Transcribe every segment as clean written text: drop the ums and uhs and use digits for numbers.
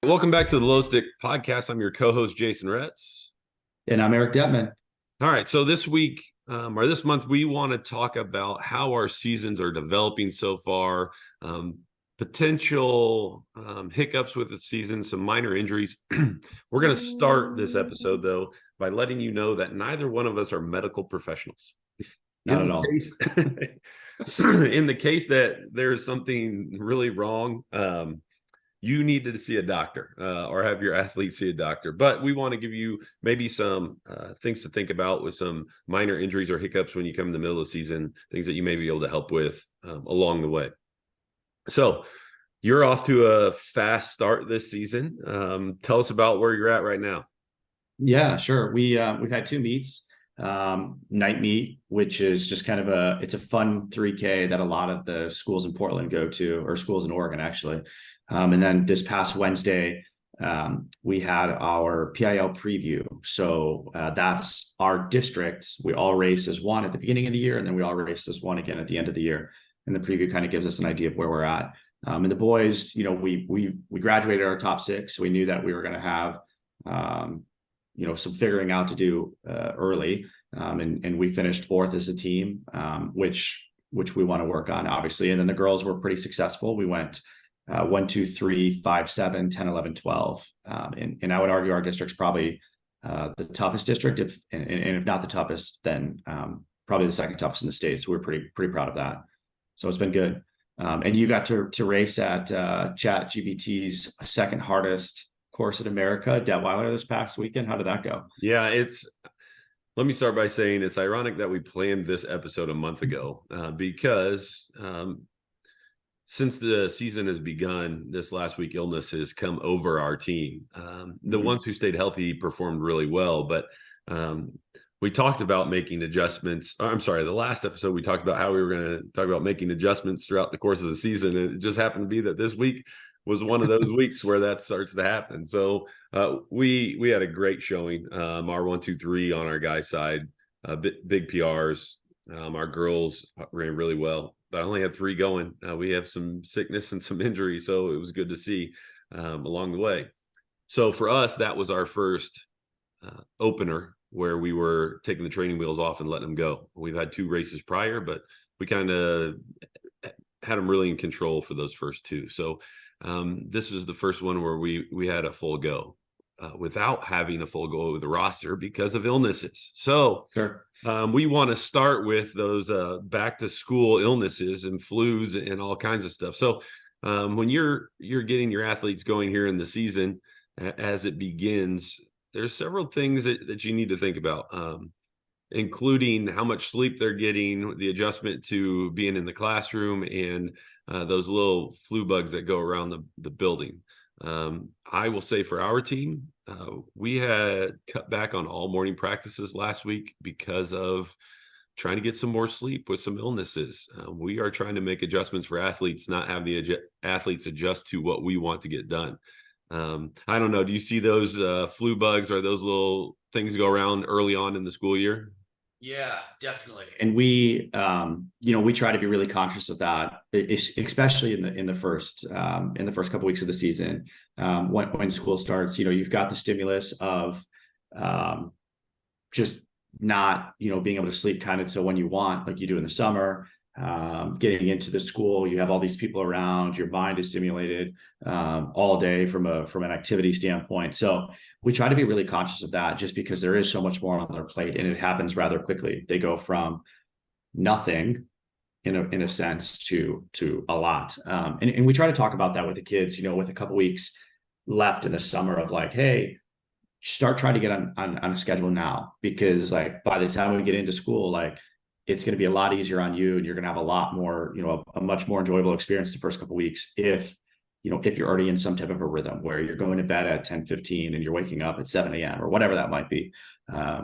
Welcome back to the Low Stick Podcast. I'm your co-host, Jason Retz. And I'm Eric Dettman. All right. So this week or this month, we want to talk about how our seasons are developing so far, potential hiccups with the season, some minor injuries. We're going to start this episode, though, by letting you know that neither one of us are medical professionals. Not at all. In the case that there's something really wrong, you need to see a doctor or have your athlete see a doctor. But we want to give you maybe some things to think about with some minor injuries or hiccups when you come in the middle of the season, things that you may be able to help with along the way. So you're off to a fast start this season. Tell us about where you're at right now. Yeah, sure. We've had two meets. Night meet, which is just kind of it's a fun 3K that a lot of the schools in Portland go to, or schools in Oregon actually. And then this past Wednesday, we had our PIL preview. So that's our district. We all race as one at the beginning of the year, and then we all race as one again at the end of the year. And the preview kind of gives us an idea of where we're at. And the boys, we graduated our top six. So we knew that we were going to have some figuring out to do early. And we finished fourth as a team, which we want to work on, obviously. And then the girls were pretty successful. We went 1, 2, 3, 5, 7, 10, 11, 12. And I would argue our district's probably the toughest district, if not the toughest, then probably the second toughest in the state. So we're pretty proud of that. So it's been good. And you got to race at ChatGPT's second hardest course in America, Detweiler, this past weekend. How did that go? Yeah, let me start by saying it's ironic that we planned this episode a month ago because since the season has begun, this last week illness has come over our team. The ones who stayed healthy performed really well, but we talked about making adjustments. The last episode we talked about how we were going to talk about making adjustments throughout the course of the season, and it just happened to be that this week was one of those weeks where that starts to happen. So we had a great showing. Our 1, 2, 3 on our guys' side, big PRs. Our girls ran really well, but I only had 3 going. We have some sickness and some injury, so it was good to see along the way. So for us, that was our first opener where we were taking the training wheels off and letting them go. We've had 2 races prior, but we kind of had them really in control for those first 2. So this is the first one where we had a full go without having a full go with the roster because of illnesses. So sure. We want to start with those back to school illnesses and flus and all kinds of stuff. So when you're getting your athletes going here in the season as it begins, there's several things that you need to think about, including how much sleep they're getting, the adjustment to being in the classroom, and those little flu bugs that go around the building. I will say for our team, we had cut back on all morning practices last week because of trying to get some more sleep with some illnesses. We are trying to make adjustments for athletes, not have the athletes adjust to what we want to get done. I don't know. Do you see those flu bugs or those little things go around early on in the school year? Yeah, definitely. And we try to be really conscious of that, especially in the first couple weeks of the season. When school starts, you've got the stimulus of just not, being able to sleep kind of till when you want, like you do in the summer. Getting into the school, you have all these people around, your mind is stimulated all day from an activity standpoint. So we try to be really conscious of that, just because there is so much more on their plate, and it happens rather quickly. They go from nothing in a sense to a lot. And we try to talk about that with the kids, with a couple weeks left in the summer of like, hey, start trying to get on a schedule now, because like by the time we get into school, like it's going to be a lot easier on you, and you're going to have a lot more, a much more enjoyable experience the first couple of weeks if you're already in some type of a rhythm where you're going to bed at 10:15 and you're waking up at 7 a.m. or whatever that might be.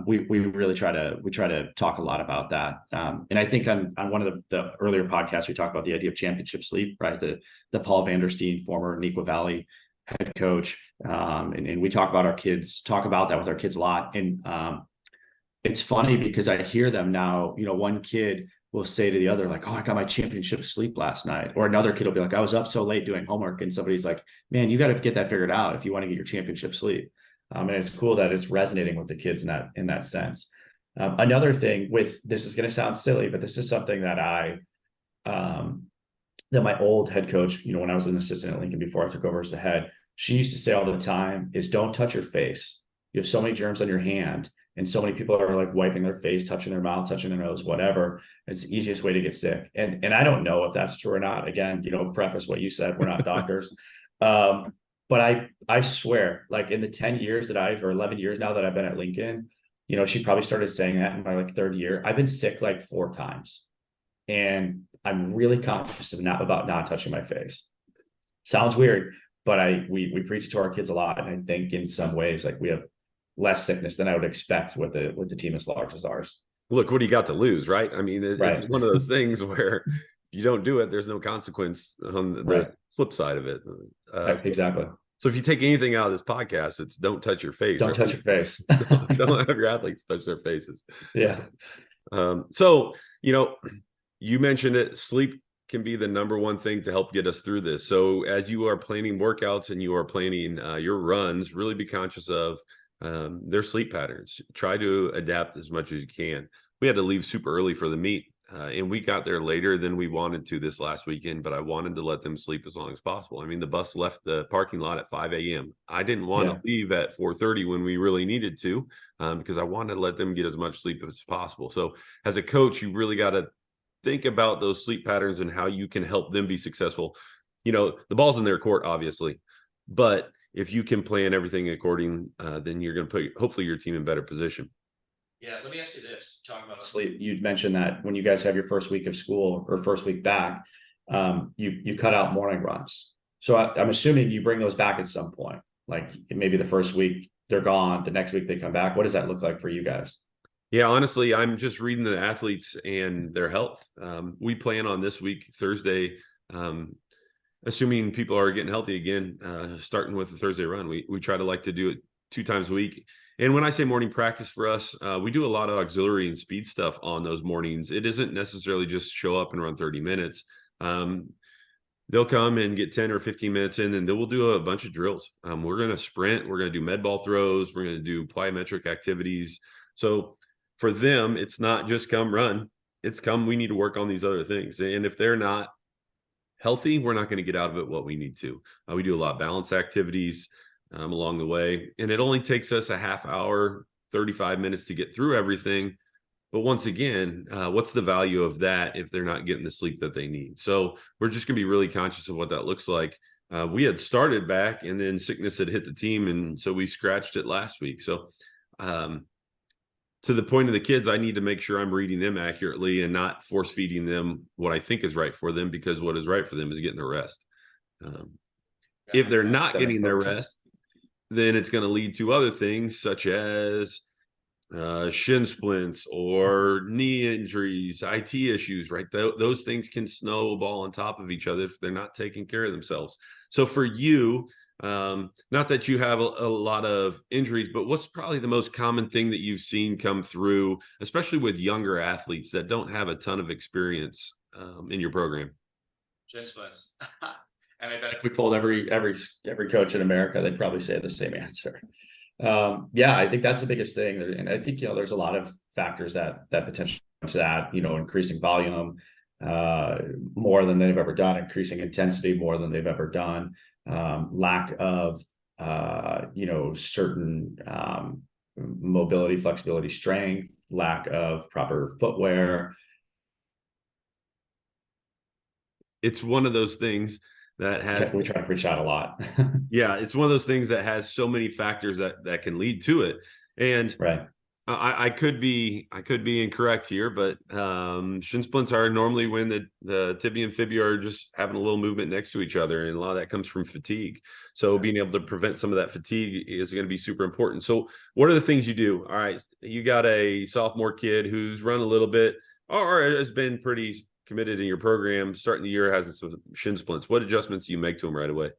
We really try to talk a lot about that. And I think on one of the earlier podcasts, we talked about the idea of championship sleep, right? The Paul Vandersteen, former Neuqua Valley head coach. And we talk about that with our kids a lot. And it's funny because I hear them now, one kid will say to the other, like, oh, I got my championship sleep last night. Or another kid will be like, I was up so late doing homework. And somebody's like, man, you got to get that figured out if you want to get your championship sleep. And it's cool that it's resonating with the kids in that sense. Another thing with this is going to sound silly, but this is something that um, that my old head coach, when I was an assistant at Lincoln before I took over as the head, she used to say all the time is don't touch your face. You have so many germs on your hand, and so many people are like wiping their face, touching their mouth, touching their nose, whatever. It's the easiest way to get sick. And I don't know if that's true or not. Again, preface what you said, we're not doctors. But I swear, like in the 10 years or 11 years now that I've been at Lincoln, she probably started saying that in my like third year. I've been sick like 4 times. And I'm really conscious about not touching my face. Sounds weird, but we preach it to our kids a lot. And I think in some ways, like we have less sickness than I would expect with a team as large as ours. Look, what do you got to lose, right? I mean, Right. it's one of those things where you don't do it, there's no consequence on the Right. flip side of it. Exactly. So if you take anything out of this podcast, it's don't touch your face. Don't touch your face. Don't have your athletes touch their faces. Yeah. So, you mentioned it, sleep can be the number one thing to help get us through this. So as you are planning workouts and you are planning your runs, really be conscious of their sleep patterns. Try to adapt as much as you can. We had to leave super early for the meet, and we got there later than we wanted to this last weekend, but I wanted to let them sleep as long as possible. I mean, the bus left the parking lot at 5 a.m. I didn't want to leave at 4:30 when we really needed to, because I wanted to let them get as much sleep as possible. So as a coach, you really got to think about those sleep patterns and how you can help them be successful. The ball's in their court, obviously, but if you can plan everything according, then you're going to put hopefully your team in better position. Yeah, let me ask you this. Talking about sleep, you mentioned that when you guys have your first week of school or first week back, you cut out morning runs. So I'm assuming you bring those back at some point. Like maybe the first week they're gone, the next week they come back. What does that look like for you guys? Yeah, honestly, I'm just reading the athletes and their health. We plan on this week, Thursday, assuming people are getting healthy again, starting with the Thursday run. We try to like to do it 2 times a week. And when I say morning practice for us, we do a lot of auxiliary and speed stuff on those mornings. It isn't necessarily just show up and run 30 minutes. They'll come and get 10 or 15 minutes in, and then we'll do a bunch of drills. We're going to sprint. We're going to do med ball throws. We're going to do plyometric activities. So for them, it's not just come run. It's come, we need to work on these other things. And if they're not healthy, we're not going to get out of it what we need to. We do a lot of balance activities along the way. And it only takes us a half hour, 35 minutes to get through everything. But once again, what's the value of that if they're not getting the sleep that they need? So we're just going to be really conscious of what that looks like. We had started back and then sickness had hit the team. And so we scratched it last week. So, to the point of the kids, I need to make sure I'm reading them accurately and not force feeding them what I think is right for them, because what is right for them is getting their rest. If they're not getting their rest, then it's going to lead to other things such as shin splints or knee injuries, IT issues, right? Those things can snowball on top of each other if they're not taking care of themselves. So for you, not that you have a lot of injuries, but what's probably the most common thing that you've seen come through, especially with younger athletes that don't have a ton of experience in your program? Shin splints. And I bet if we polled every coach in America, they'd probably say the same answer. Yeah, I think that's the biggest thing. And I think, there's a lot of factors that potentially to that, increasing volume more than they've ever done, increasing intensity more than they've ever done, lack of, certain mobility, flexibility, strength, lack of proper footwear. It's one of those things that has, we try to preach out a lot. Yeah, it's one of those things that has so many factors that can lead to it. And right. I could be incorrect here, but shin splints are normally when the tibia and fibula are just having a little movement next to each other, and a lot of that comes from fatigue. So being able to prevent some of that fatigue is going to be super important. So what are the things you do? All right, you got a sophomore kid who's run a little bit or has been pretty committed in your program, starting the year has some shin splints. What adjustments do you make to him right away?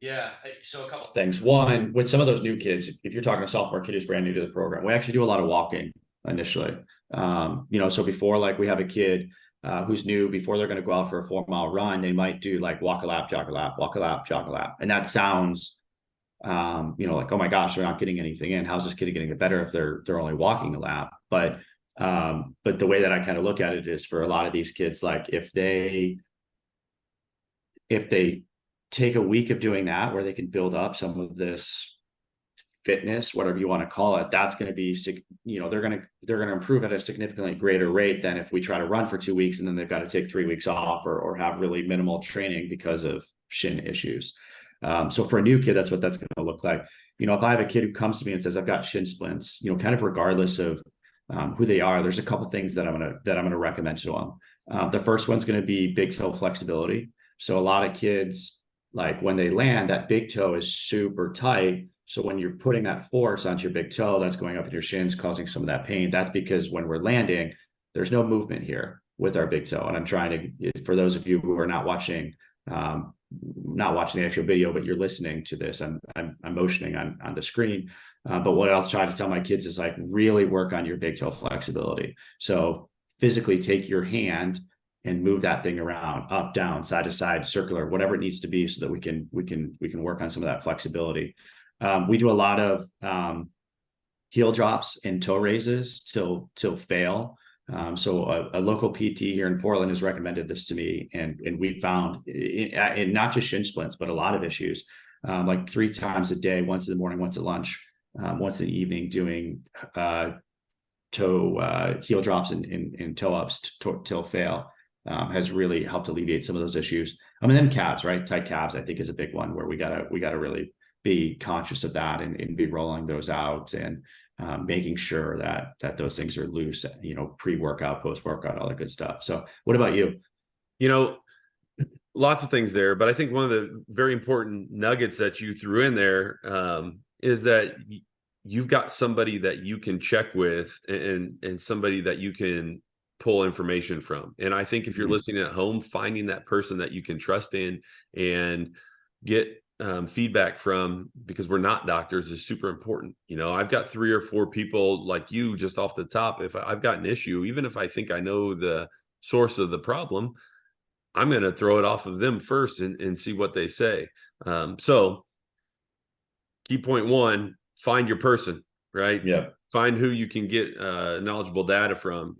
Yeah. So a couple things. One, with some of those new kids, if you're talking a sophomore kid who's brand new to the program, we actually do a lot of walking initially. So before, like, we have a kid who's new, before they're going to go out for a 4 mile run, they might do like walk a lap, jog a lap, walk a lap, jog a lap. And that sounds, like, oh my gosh, they're not getting anything in. How's this kid getting it better if they're only walking a lap? But the way that I kind of look at it is, for a lot of these kids, like, if they take a week of doing that, where they can build up some of this fitness, whatever you want to call it, that's going to be, they're going to improve at a significantly greater rate than if we try to run for 2 weeks and then they've got to take 3 weeks off, or have really minimal training because of shin issues. So for a new kid, that's what that's going to look like. If I have a kid who comes to me and says, I've got shin splints, kind of regardless of who they are, there's a couple things that I'm going to recommend to them. The first one's going to be big toe flexibility. So a lot of kids, like, when they land, that big toe is super tight. So when you're putting that force onto your big toe, that's going up in your shins, causing some of that pain. That's because when we're landing, there's no movement here with our big toe. And I'm trying to, for those of you who are not watching the actual video, but you're listening to this, I'm motioning on the screen. But what I'll try to tell my kids is, like, really work on your big toe flexibility. So physically take your hand and move that thing around, up, down, side to side, circular, whatever it needs to be, so that we can work on some of that flexibility. We do a lot of heel drops and toe raises till fail. So a local PT here in Portland has recommended this to me, and we found in not just shin splints, but a lot of issues, like 3 times a day, once in the morning, once at lunch, once in the evening, doing heel drops and toe ups till fail. Has really helped alleviate some of those issues. And then calves, right? Tight calves, I think, is a big one, where we gotta really be conscious of that, and be rolling those out, and making sure that those things are loose, pre-workout, post-workout, all that good stuff. So what about you? Lots of things there, but I think one of the very important nuggets that you threw in there is that you've got somebody that you can check with, and somebody that you can pull information from. And I think if you're listening at home, finding that person that you can trust in and get feedback from, because we're not doctors, is super important. I've got 3 or 4 people like you just off the top. If I've got an issue, even if I think I know the source of the problem, I'm going to throw it off of them first and see what they say. So key point 1, find your person, right? Yeah. Find who you can get knowledgeable data from.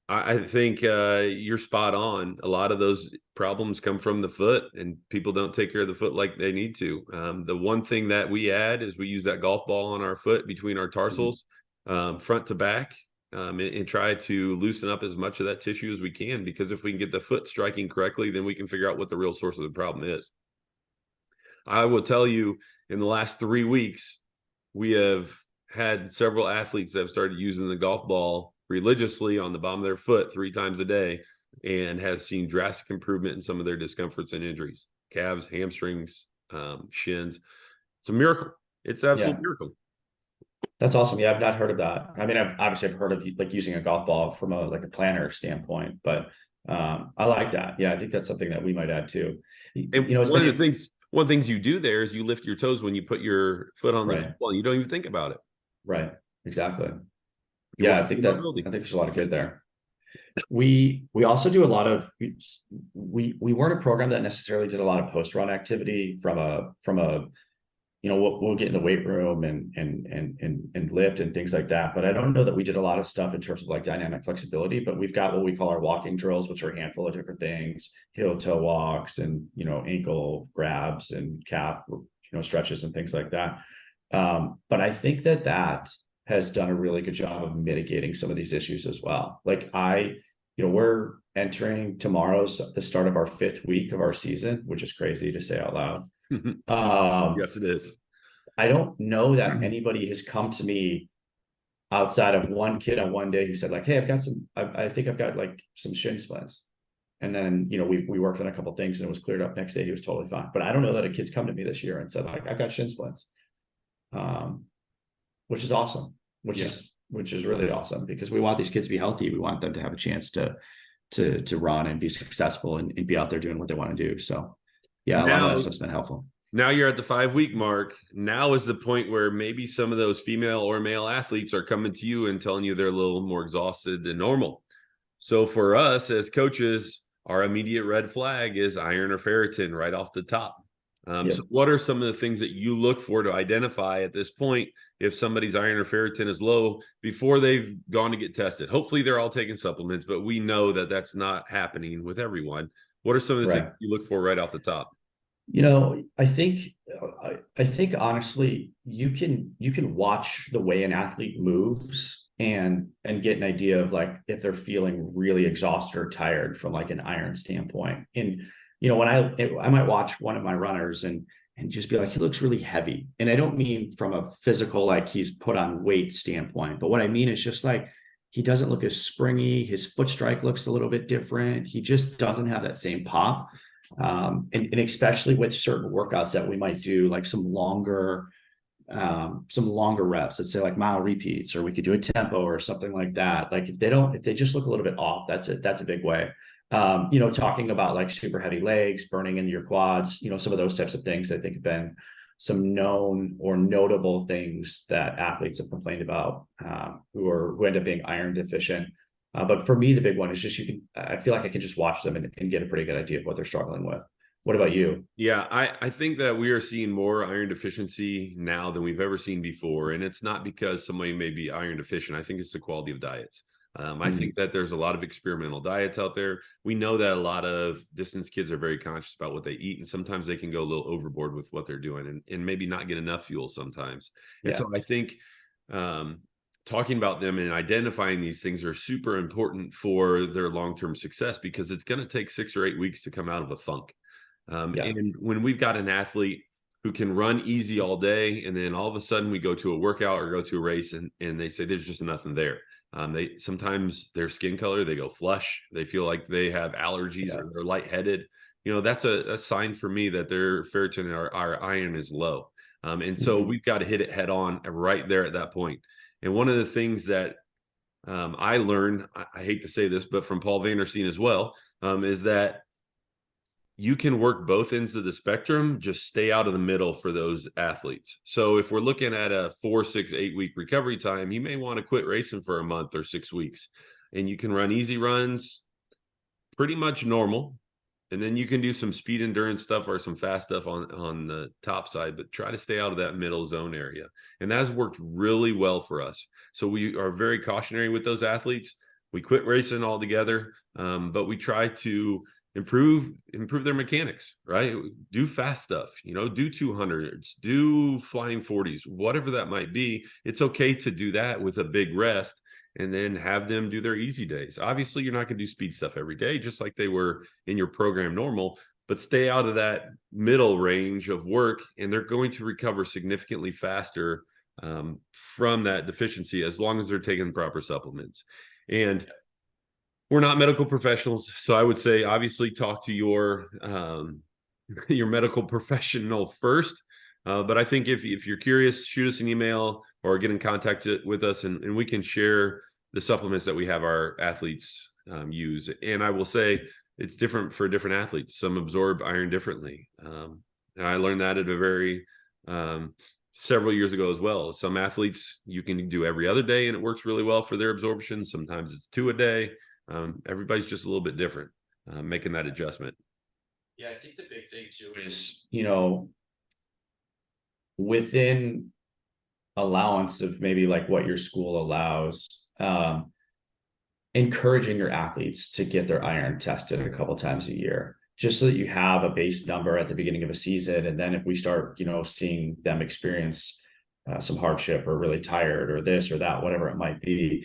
I think you're spot on. A lot of those problems come from the foot, and people don't take care of the foot like they need to. The one thing that we add is we use that golf ball on our foot between our tarsals, front to back, and try to loosen up as much of that tissue as we can, because if we can get the foot striking correctly, then we can figure out what the real source of the problem is. I will tell you, in the last 3 weeks, we have had several athletes that have started using the golf ball religiously on the bottom of their foot 3 times a day, and has seen drastic improvement in some of their discomforts and injuries, calves, hamstrings, shins. It's a miracle. It's an absolute miracle. That's awesome. Yeah, I've not heard of that. I mean, I've heard of, like, using a golf ball from a planner standpoint, but I like that. Yeah, I think that's something that we might add too. And one of the things you do there is you lift your toes when you put your foot on the ball. You don't even think about it. Right. Exactly. Yeah, I think there's a lot of good there. We also do a lot of, we weren't a program that necessarily did a lot of post-run activity from a we'll get in the weight room and lift and things like that. But I don't know that we did a lot of stuff in terms of, like, dynamic flexibility. But we've got what we call our walking drills, which are a handful of different things: heel toe walks, and ankle grabs, and calf stretches and things like that. But I think that has done a really good job of mitigating some of these issues as well. Like, we're entering tomorrow's the start of our 5th week of our season, which is crazy to say out loud. Yes, it is. I don't know that anybody has come to me outside of one kid on one day who said, like, hey, I think I've got like some shin splints. And then, we worked on a couple of things, and it was cleared up next day. He was totally fine. But I don't know that a kid's come to me this year and said, like, I've got shin splints, which is awesome, which is really awesome, because we want these kids to be healthy. We want them to have a chance to run and be successful and be out there doing what they want to do. So Yeah, a lot of that Now, stuff's been helpful. now you're at the 5 week mark. Now is the point where maybe some of those female or male athletes are coming to you and telling you they're a little more exhausted than normal. So for us as coaches, our immediate red flag is iron or ferritin right off the top. Yep. So what are some of the things that you look for to identify at this point if somebody's iron or ferritin is low before they've gone to get tested? Hopefully they're all taking supplements, but we know that that's not happening with everyone. What are some of the things Right. you look for right off the top? I think honestly, you can watch the way an athlete moves and get an idea of like if they're feeling really exhausted or tired from like an iron standpoint. And when I might watch one of my runners and just be like, he looks really heavy. And I don't mean from a physical, like he's put on weight standpoint, but what I mean is just like he doesn't look as springy. His foot strike looks a little bit different. He just doesn't have that same pop. And especially with certain workouts that we might do, like some longer reps, let's say like mile repeats, or we could do a tempo or something like that. Like if they just look a little bit off, that's a big way. Talking about like super heavy legs, burning in your quads, some of those types of things I think have been some known or notable things that athletes have complained about, who end up being iron deficient. But for me, the big one is just I feel like I can just watch them and get a pretty good idea of what they're struggling with. What about you? Yeah, I think that we are seeing more iron deficiency now than we've ever seen before. And it's not because somebody may be iron deficient. I think it's the quality of diets. I Mm, think that there's a lot of experimental diets out there. We know that a lot of distance kids are very conscious about what they eat, and sometimes they can go a little overboard with what they're doing and maybe not get enough fuel sometimes. And yeah. so I think um, talking about them and identifying these things are super important for their long-term success because it's going to take 6 or 8 weeks to come out of a funk. Yeah. And when we've got an athlete who can run easy all day, and then all of a sudden we go to a workout or go to a race, and they say there's just nothing there. They sometimes their skin color, they go flush, they feel like they have allergies Yeah. or they're lightheaded. That's a sign for me that their ferritin or our iron is low. And so Mhm. we've got to hit it head on right there at that point. And one of the things that I learned, I hate to say this, but from Paul Vandersteen as well, is that you can work both ends of the spectrum, just stay out of the middle for those athletes. So if we're looking at a 4, 6, 8 week recovery time, you may want to quit racing for a month or 6 weeks, and you can run easy runs, pretty much normal. And then you can do some speed endurance stuff or some fast stuff on the top side, but try to stay out of that middle zone area. And that has worked really well for us. So we are very cautionary with those athletes. We quit racing altogether, but we try to improve their mechanics, right? Do fast stuff, do 200s, do flying 40s, whatever that might be. It's okay to do that with a big rest and then have them do their easy days. Obviously, you're not going to do speed stuff every day, just like they were in your program normal, but stay out of that middle range of work, and they're going to recover significantly faster from that deficiency as long as they're taking proper supplements. And we're not medical professionals, so I would say obviously talk to your medical professional first. But I think if you're curious, shoot us an email or get in contact with us, and we can share the supplements that we have our athletes use. And I will say it's different for different athletes. Some absorb iron differently. And I learned that at a very several years ago as well. Some athletes you can do every other day, and it works really well for their absorption. Sometimes it's 2 a day. Everybody's just a little bit different, making that adjustment. Yeah, I think the big thing too is, within allowance of maybe like what your school allows, encouraging your athletes to get their iron tested a couple times a year, just so that you have a base number at the beginning of a season. And then if we start, seeing them experience some hardship or really tired or this or that, whatever it might be,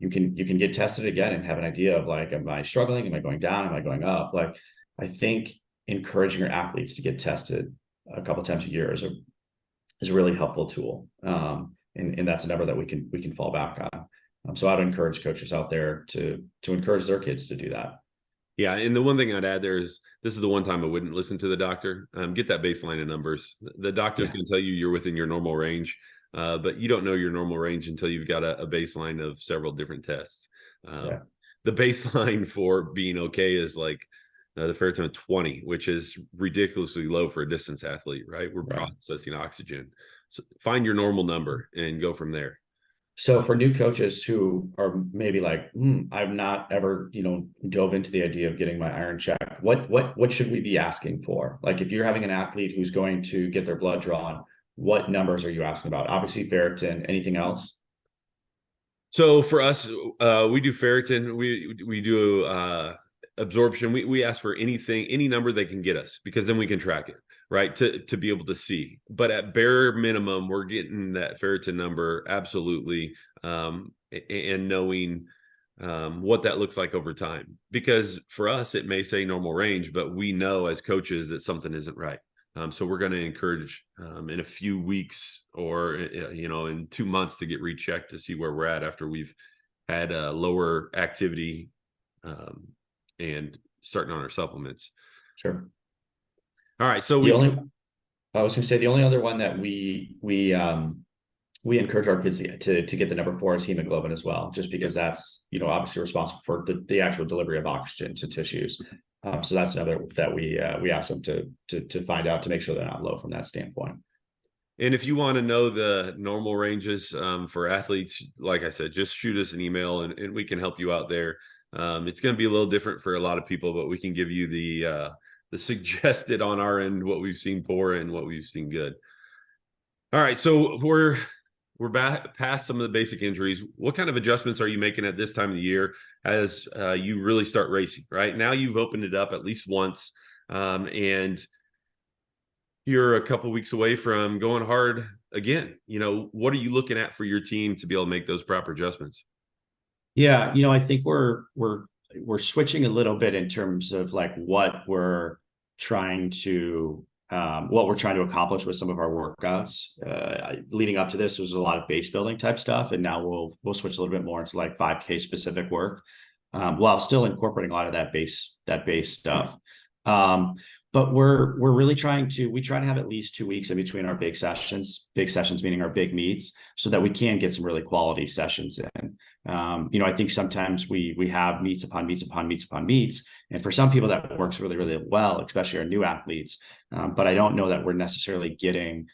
you can get tested again and have an idea of like, am I struggling? Am I going down? Am I going up? Like, I think encouraging your athletes to get tested a couple times a year is a really helpful tool. And that's a number that we can fall back on. So I'd encourage coaches out there to encourage their kids to do that. Yeah, and the one thing I'd add there is this is the one time I wouldn't listen to the doctor. Get that baseline of numbers. The doctor's Yeah. going to tell you you're within your normal range, but you don't know your normal range until you've got a baseline of several different tests. Yeah. The baseline for being okay is like the ferritin of 20, which is ridiculously low for a distance athlete, right? We're Right. processing oxygen. So find your normal number and go from there. So for new coaches who are maybe like, I've not ever, dove into the idea of getting my iron checked, what should we be asking for? Like if you're having an athlete who's going to get their blood drawn, what numbers are you asking about? Obviously ferritin, anything else? So for us, we do ferritin. We do absorption. We ask for anything, any number they can get us, because then we can track it, right? To be able to see. But at bare minimum, we're getting that ferritin number absolutely, and knowing what that looks like over time. Because for us, it may say normal range, but we know as coaches that something isn't right. So we're going to encourage in a few weeks or in 2 months to get rechecked to see where we're at after we've had a lower activity and starting on our supplements. Sure. All right, so I was going to say the only other one that we encourage our kids to get the number 4 is hemoglobin as well, just because that's obviously responsible for the actual delivery of oxygen to tissues. So that's another that we ask them to find out to make sure they're not low from that standpoint. And if you want to know the normal ranges for athletes, like I said, just shoot us an email and we can help you out there. It's going to be a little different for a lot of people, but we can give you the suggested on our end, what we've seen poor and what we've seen good. All right, so we're back past some of the basic injuries. What kind of adjustments are you making at this time of the year as you really start racing? Right now, you've opened it up at least once, and you're a couple weeks away from going hard again. What are you looking at for your team to be able to make those proper adjustments? Yeah, I think we're switching a little bit in terms of like what we're trying to accomplish with some of our workouts. Leading up to this was a lot of base building type stuff, and now we'll switch a little bit more into like 5K specific work, while still incorporating a lot of that base stuff. But we're really trying to have at least 2 weeks in between our big sessions meaning our big meets, so that we can get some really quality sessions in. I think sometimes we have meets upon meets upon meets upon meets, and for some people that works really, really well, especially our new athletes. But I don't know that we're necessarily getting,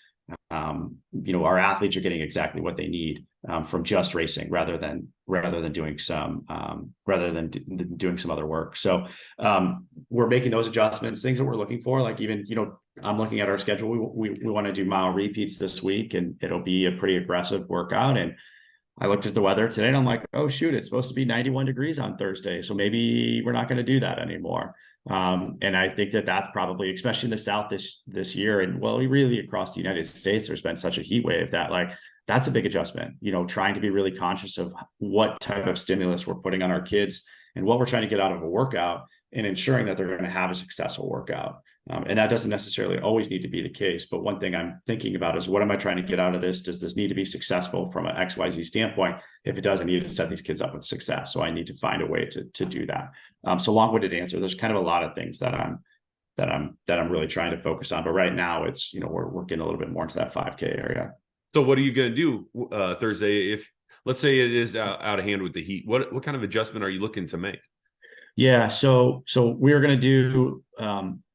our athletes are getting exactly what they need from just racing rather than doing some doing some other work. So we're making those adjustments, things that we're looking for. Like even, I'm looking at our schedule. We want to do mile repeats this week, and it'll be a pretty aggressive workout. And I looked at the weather today and I'm like, oh shoot, it's supposed to be 91 degrees on Thursday. So maybe we're not going to do that anymore. And I think that that's probably, especially in the South this year, and well, really across the United States, there's been such a heat wave that that's a big adjustment, trying to be really conscious of what type of stimulus we're putting on our kids and what we're trying to get out of a workout, and ensuring that they're going to have a successful workout. And that doesn't necessarily always need to be the case. But one thing I'm thinking about is, what am I trying to get out of this? Does this need to be successful from an XYZ standpoint? If it does, I need to set these kids up with success. So I need to find a way to do that. So long-winded answer, there's kind of a lot of things that I'm really trying to focus on. But right now it's, we're getting a little bit more into that 5K area. So what are you going to do Thursday if, let's say, it is out of hand with the heat? What kind of adjustment are you looking to make? Yeah, so we're going to do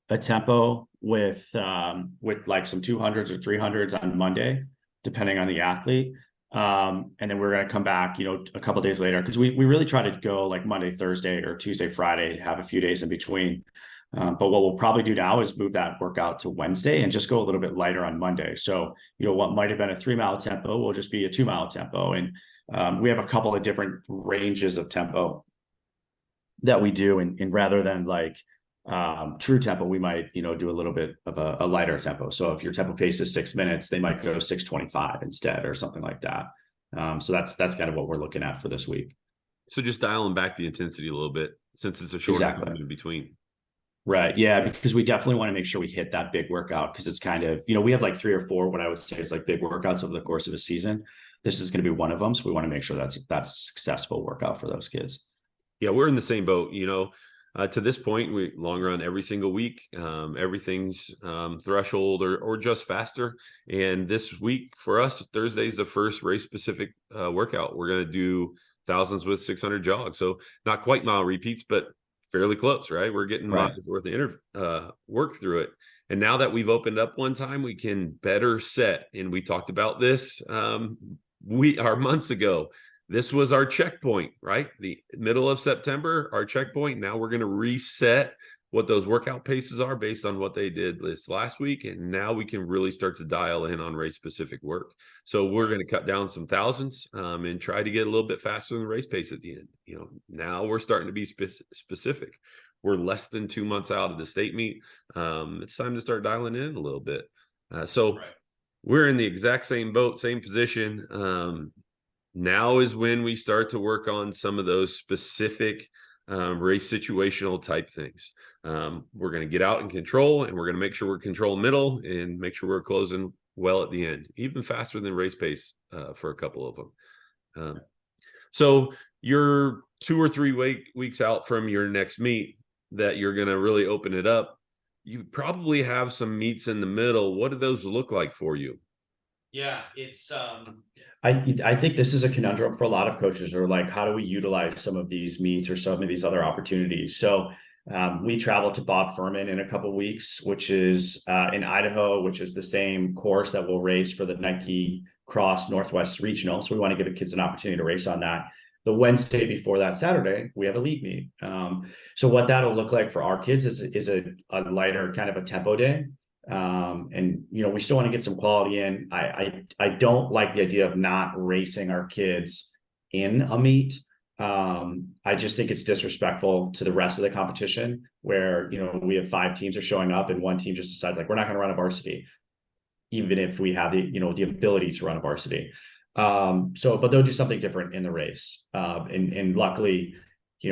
a tempo with like some 200s or 300s on Monday, depending on the athlete. And then we're going to come back, a couple of days later, because we really try to go like Monday, Thursday, or Tuesday, Friday, have a few days in between. But what we'll probably do now is move that workout to Wednesday and just go a little bit lighter on Monday. So, what might have been a 3-mile tempo will just be a 2-mile tempo. And we have a couple of different ranges of tempo that we do. And rather than like true tempo, we might, do a little bit of a lighter tempo. So if your tempo pace is 6 minutes, they might go 6:25 instead, or something like that. So that's kind of what we're looking at for this week. So just dialing back the intensity a little bit, since it's a short time in between. Right. Yeah. Because we definitely want to make sure we hit that big workout, because it's kind of, we have like 3 or 4, what I would say is like big workouts over the course of a season. This is going to be one of them. So we want to make sure that's a successful workout for those kids. Yeah, we're in the same boat. To this point, we long run every single week. Everything's threshold or just faster. And this week for us, Thursday's the first race specific workout. We're going to do thousands with 600 jogs. So not quite mile repeats, but fairly close, right? We're getting Right. months worth of work through it. And now that we've opened up one time, we can better set. And we talked about this months ago. This was our checkpoint, right? The middle of September, our checkpoint. Now we're going to reset what those workout paces are based on what they did this last week. And now we can really start to dial in on race specific work. So we're going to cut down some thousands and try to get a little bit faster than the race pace at the end. Now we're starting to be specific. We're less than 2 months out of the state meet. It's time to start dialing in a little bit. So we're in the exact same boat, same position. Now is when we start to work on some of those specific race situational type things. We're going to get out and control, and we're going to make sure we're controlling middle and make sure we're closing well at the end, even faster than race pace for a couple of them. So you're 2 or 3 weeks out from your next meet that you're going to really open it up. You probably have some meets in the middle. What do those look like for you? Yeah, it's I think this is a conundrum for a lot of coaches, or like, how do we utilize some of these meets or some of these other opportunities? So we travel to Bob Furman in a couple of weeks, which is in Idaho, which is the same course that we'll race for the Nike Cross Northwest Regional. So we want to give the kids an opportunity to race on that. The Wednesday before that Saturday, we have a league meet. So what that'll look like for our kids is a lighter kind of a tempo day. And we still want to get some quality in. I don't like the idea of not racing our kids in a meet. I just think it's disrespectful to the rest of the competition where, we have 5 teams are showing up and one team just decides like, we're not going to run a varsity, even if we have the ability to run a varsity. But they'll do something different in the race. And luckily,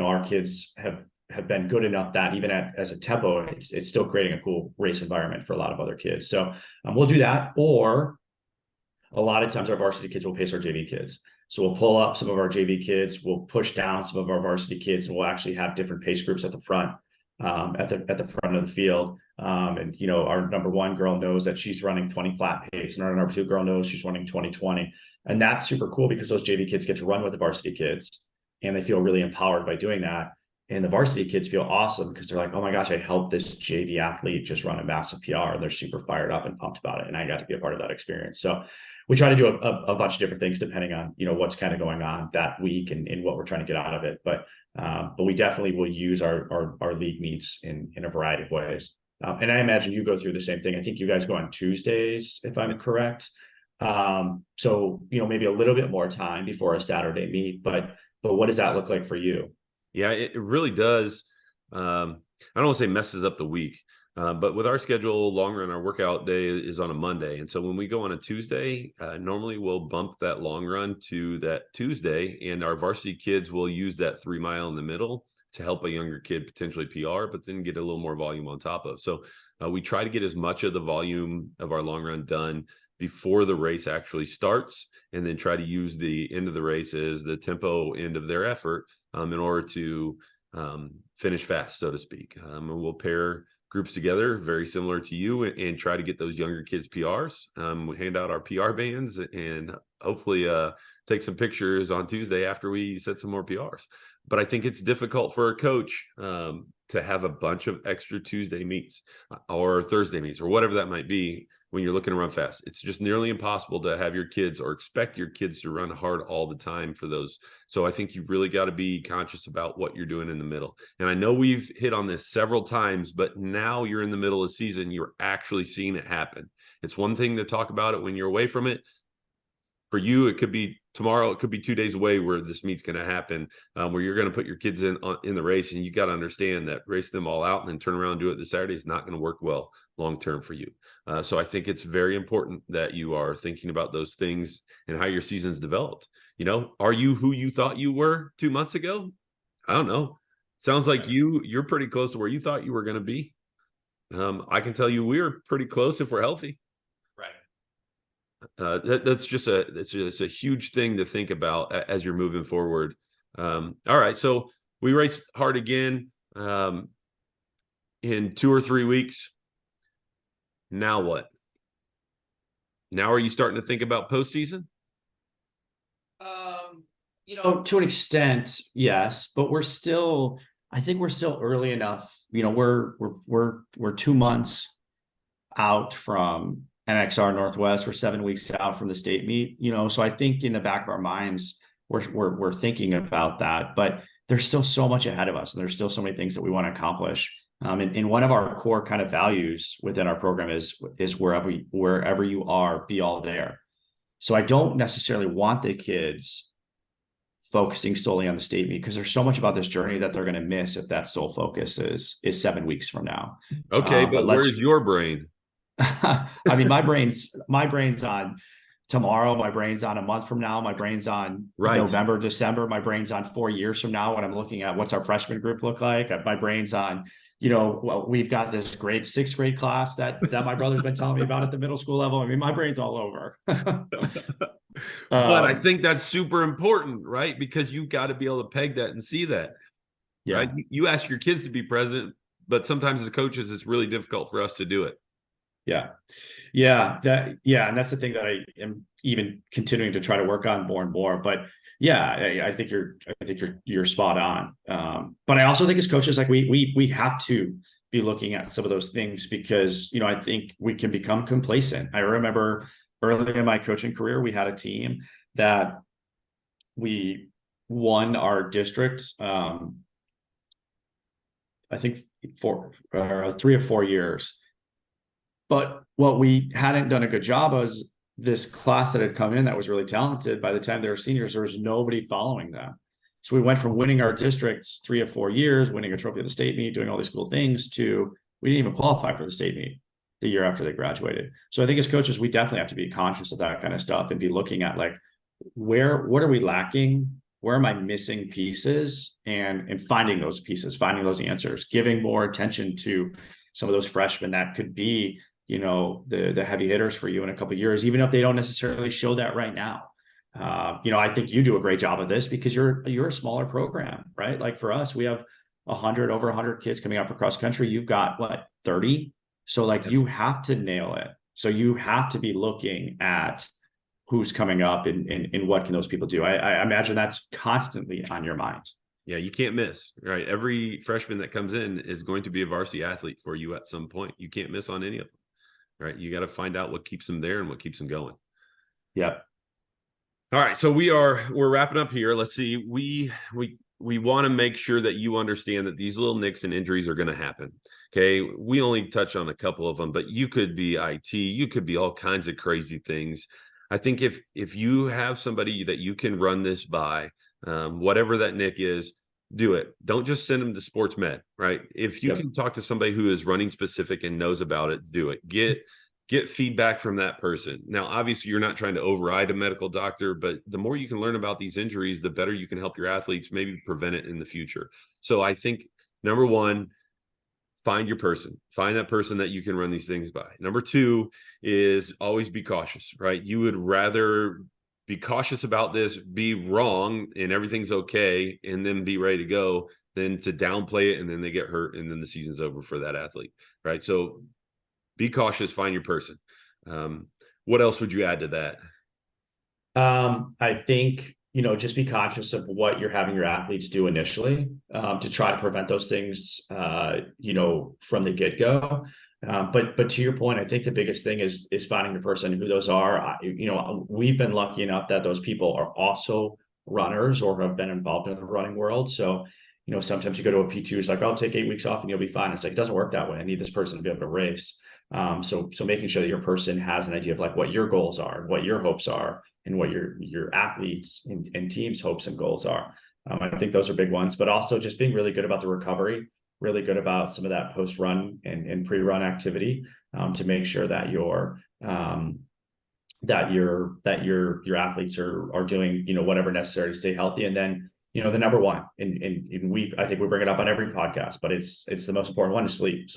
our kids have been good enough that even as a tempo, it's still creating a cool race environment for a lot of other kids. So we'll do that. Or a lot of times our varsity kids will pace our JV kids. So we'll pull up some of our JV kids, we'll push down some of our varsity kids, and we'll actually have different pace groups at the front, at the front of the field. And our number 1 girl knows that she's running 20 flat pace, and our number 2 girl knows she's running 20-20. And that's super cool because those JV kids get to run with the varsity kids and they feel really empowered by doing that. And the varsity kids feel awesome because they're like, oh my gosh, I helped this JV athlete just run a massive PR. And they're super fired up and pumped about it. And I got to be a part of that experience. So we try to do a bunch of different things depending on, what's kind of going on that week and what we're trying to get out of it. But we definitely will use our league meets in a variety of ways. And I imagine you go through the same thing. I think you guys go on Tuesdays, if I'm correct. So, maybe a little bit more time before a Saturday meet, but what does that look like for you? Yeah, it really does. I don't want to say messes up the week, but with our schedule, long run, our workout day is on a Monday. And so when we go on a Tuesday, normally we'll bump that long run to that Tuesday, and our varsity kids will use that 3 mile in the middle to help a younger kid potentially PR, but then get a little more volume on top of. So we try to get as much of the volume of our long run done before the race actually starts, and then try to use the end of the race as the tempo end of their effort in order to finish fast, so to speak. And we'll pair groups together very similar to you and try to get those younger kids PRs. We hand out our PR bands and hopefully take some pictures on Tuesday after we set some more PRs. But I think it's difficult for a coach to have a bunch of extra Tuesday meets or Thursday meets or whatever that might be when you're looking to run fast. It's just nearly impossible to have your kids or expect your kids to run hard all the time for those. So I think you've really got to be conscious about what you're doing in the middle. And I know we've hit on this several times, but now you're in the middle of the season, you're actually seeing it happen. It's one thing to talk about it when you're away from it. For you, it could be tomorrow, it could be 2 days away where this meet's going to happen, where you're going to put your kids in the race, and you got to understand that racing them all out and then turn around and do it this Saturday is not going to work well long term for you. So I think it's very important that you are thinking about those things and how your season's developed. Are you who you thought you were 2 months ago? I don't know. Sounds like you're pretty close to where you thought you were going to be. I can tell you we're pretty close if we're healthy. That's just a huge thing to think about as you're moving forward. All right, so we race hard again in 2 or 3 weeks. Now what? Now are you starting to think about postseason? To an extent, yes, but we're still I think we're still early enough. We're 2 months out from NXR Northwest. We're 7 weeks out from the state meet. So I think in the back of our minds, we're thinking about that, but there's still so much ahead of us, and there's still so many things that we want to accomplish. And one of our core kind of values within our program is wherever you are, be all there. So I don't necessarily want the kids focusing solely on the state meet, because there's so much about this journey that they're going to miss if that sole focus is 7 weeks from now. Okay, But but where's your brain? I mean, my brain's on tomorrow. My brain's on a month from now. My brain's on Right. November, December. My brain's on 4 years from now when I'm looking at what's our freshman group look like. My brain's on, we've got this great 6th grade class that my brother's been telling me about at the middle school level. I mean, my brain's all over. But I think that's super important, right? Because you got to be able to peg that and see that, Yeah. right? You ask your kids to be present, but sometimes as coaches, it's really difficult for us to do it. Yeah. And that's the thing that I am even continuing to try to work on more and more. But yeah, I think you're spot on. But I also think as coaches, like we have to be looking at some of those things, because I think we can become complacent. I remember early in my coaching career, we had a team that we won our district. I think 3 or 4 years. But what we hadn't done a good job was this class that had come in that was really talented. By the time they were seniors, there was nobody following them. So we went from winning our districts 3 or 4 years, winning a trophy of the state meet, doing all these cool things, to we didn't even qualify for the state meet the year after they graduated. So I think as coaches, we definitely have to be conscious of that kind of stuff and be looking at like, what are we lacking? Where am I missing pieces? And finding those pieces, finding those answers, giving more attention to some of those freshmen that could be, the heavy hitters for you in a couple of years, even if they don't necessarily show that right now. I think you do a great job of this because you're a smaller program, right? Like for us, we have over 100 kids coming out for cross country. You've got what, 30? So like you have to nail it. So you have to be looking at who's coming up and what can those people do. I imagine that's constantly on your mind. Yeah, you can't miss, right? Every freshman that comes in is going to be a varsity athlete for you at some point. You can't miss on any of them, right? You got to find out what keeps them there and what keeps them going. Yep. All right, so we're wrapping up here. Let's see. We want to make sure that you understand that these little nicks and injuries are going to happen. Okay, we only touched on a couple of them, but you could be IT, you could be all kinds of crazy things. I think if you have somebody that you can run this by, whatever that nick is, do it. Don't just send them to sports med, right? If you can talk to somebody who is running specific and knows about it, do it. Get feedback from that person. Now, obviously, you're not trying to override a medical doctor, but the more you can learn about these injuries, the better you can help your athletes maybe prevent it in the future. So I think, number one, find your person. Find that person that you can run these things by. Number two is always be cautious, right? You would rather be cautious about this, be wrong, and everything's okay, and then be ready to go than to downplay it and then they get hurt and then the season's over for that athlete, right? So be cautious, find your person. What else would you add to that? I think, just be conscious of what you're having your athletes do initially, to try to prevent those things, from the get-go. But to your point, I think the biggest thing is finding the person who those are. We've been lucky enough that those people are also runners or have been involved in the running world. So, sometimes you go to a P2, it's like, I'll take 8 weeks off and you'll be fine. It's like, it doesn't work that way. I need this person to be able to race. So making sure that your person has an idea of like what your goals are, what your hopes are, and what your athletes and teams' hopes and goals are. I think those are big ones, but also just being really good about the recovery, really good about some of that post-run and pre-run activity, to make sure that your athletes are doing, whatever necessary to stay healthy. And then, the number one, and I think we bring it up on every podcast, but it's the most important one, is sleep.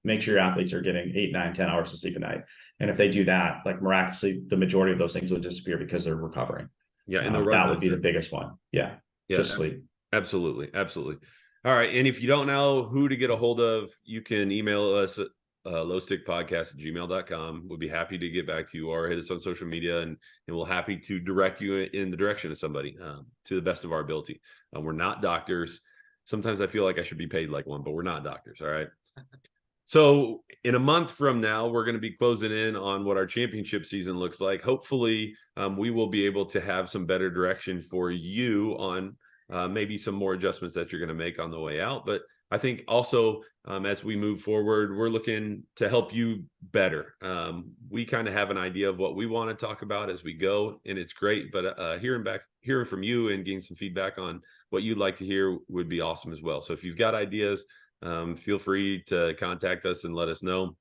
Make sure your athletes are getting 8, 9, 10 hours of sleep a night. And if they do that, like miraculously, the majority of those things will disappear because they're recovering. Yeah. And that would be the biggest one. Yeah. Just sleep. Absolutely. All right. And if you don't know who to get a hold of, you can email us at lowstickpodcast@gmail.com. We'll be happy to get back to you, or hit us on social media, and we'll happy to direct you in the direction of somebody, to the best of our ability. We're not doctors. Sometimes I feel like I should be paid like one, but we're not doctors. All right. So in a month from now, we're going to be closing in on what our championship season looks like. Hopefully, we will be able to have some better direction for you on maybe some more adjustments that you're going to make on the way out. But I think also as we move forward, we're looking to help you better. We kind of have an idea of what we want to talk about as we go, and it's great. But hearing from you and getting some feedback on what you'd like to hear would be awesome as well. So if you've got ideas, feel free to contact us and let us know.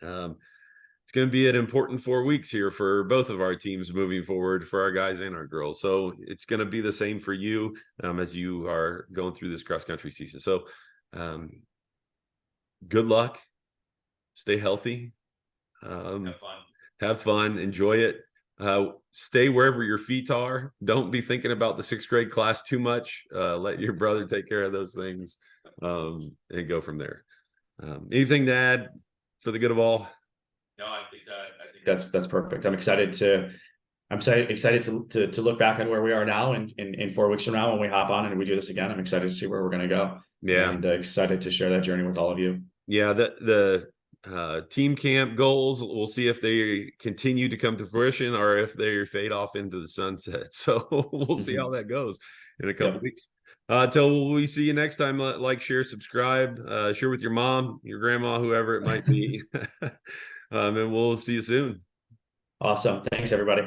It's going to be an important 4 weeks here for both of our teams moving forward, for our guys and our girls. So it's going to be the same for you as you are going through this cross country season. So good luck, stay healthy, have fun, enjoy it. Stay wherever your feet are. Don't be thinking about the 6th grade class too much. Let your brother take care of those things and go from there. Anything to add for the good of all? No, I think that's perfect. I'm excited to look back on where we are now and in 4 weeks from now when we hop on and we do this again. I'm excited to see where we're going to go. Yeah. And excited to share that journey with all of you. Yeah. The team camp goals, we'll see if they continue to come to fruition or if they fade off into the sunset. So we'll see how that goes in a couple weeks. Till we see you next time, like, share, subscribe, share with your mom, your grandma, whoever it might be. And we'll see you soon. Awesome. Thanks, everybody.